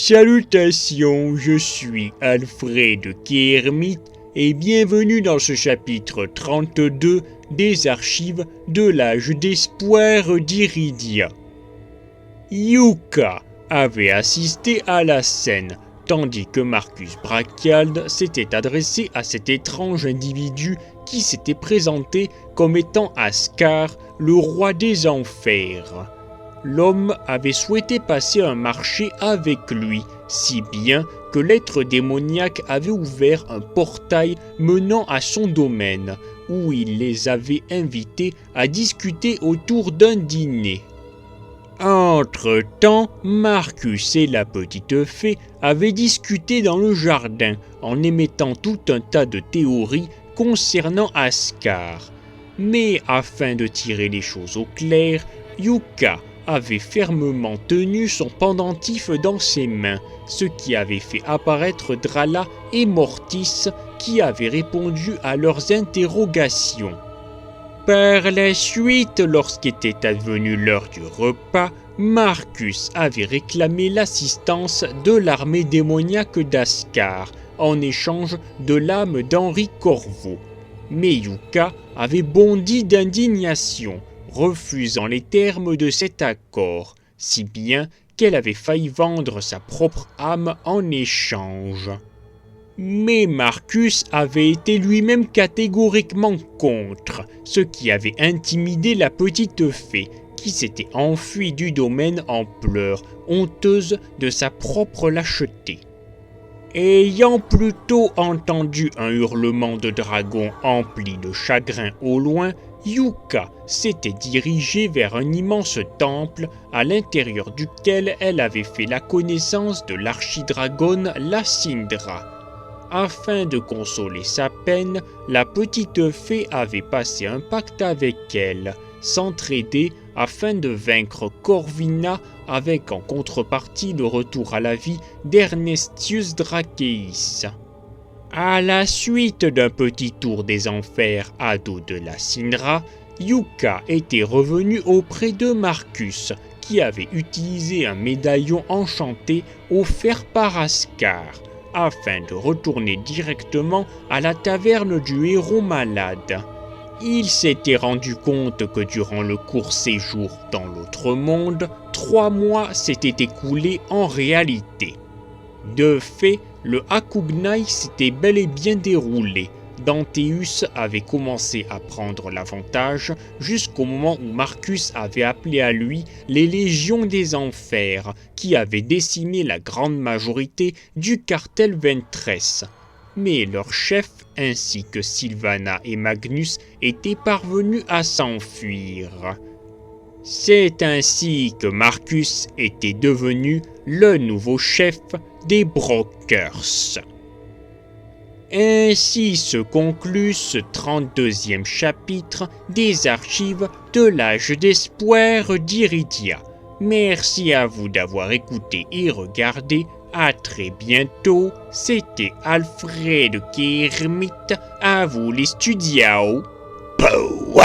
Salutations, je suis Alfred Kermit et bienvenue dans ce chapitre 32 des archives de l'âge d'espoir d'Iridia. Yuka avait assisté à la scène, tandis que Marcus Brachyald s'était adressé à cet étrange individu qui s'était présenté comme étant Ascar, le roi des enfers. L'homme avait souhaité passer un marché avec lui, si bien que l'être démoniaque avait ouvert un portail menant à son domaine, où il les avait invités à discuter autour d'un dîner. Entre-temps, Marcus et la petite fée avaient discuté dans le jardin en émettant tout un tas de théories concernant Ascar. Mais afin de tirer les choses au clair, Yuka avait fermement tenu son pendentif dans ses mains, ce qui avait fait apparaître Drala et Mortis qui avaient répondu à leurs interrogations. Par la suite, lorsqu'était advenue l'heure du repas, Marcus avait réclamé l'assistance de l'armée démoniaque d'Ascar en échange de l'âme d'Henri Corvo. Mais Yuka avait bondi d'indignation, refusant les termes de cet accord, si bien qu'elle avait failli vendre sa propre âme en échange. Mais Marcus avait été lui-même catégoriquement contre, ce qui avait intimidé la petite fée, qui s'était enfuie du domaine en pleurs, honteuse de sa propre lâcheté. Ayant plutôt entendu un hurlement de dragon empli de chagrin au loin, Yuka s'était dirigée vers un immense temple à l'intérieur duquel elle avait fait la connaissance de l'archidragonne Lacindra. Afin de consoler sa peine, la petite fée avait passé un pacte avec elle, s'entraider afin de vaincre Corvina avec en contrepartie le retour à la vie d'Ernestius Drakeis. À la suite d'un petit tour des enfers à dos de Lacindra, Yuka était revenu auprès de Marcus, qui avait utilisé un médaillon enchanté offert par Ascar, afin de retourner directement à la taverne du héros malade. Il s'était rendu compte que durant le court séjour dans l'autre monde, 3 mois s'étaient écoulés en réalité. De fait, le Hakugnai s'était bel et bien déroulé. Danteus avait commencé à prendre l'avantage jusqu'au moment où Marcus avait appelé à lui les Légions des Enfers, qui avaient décimé la grande majorité du cartel Ventress. Mais leur chef, ainsi que Sylvana et Magnus, étaient parvenus à s'enfuir. C'est ainsi que Marcus était devenu le nouveau chef des Brokers. Ainsi se conclut ce 32e chapitre des archives de l'âge d'espoir d'Iridia. Merci à vous d'avoir écouté et regardé. À très bientôt, c'était Alfred Kermit, à vous les studios. Pow!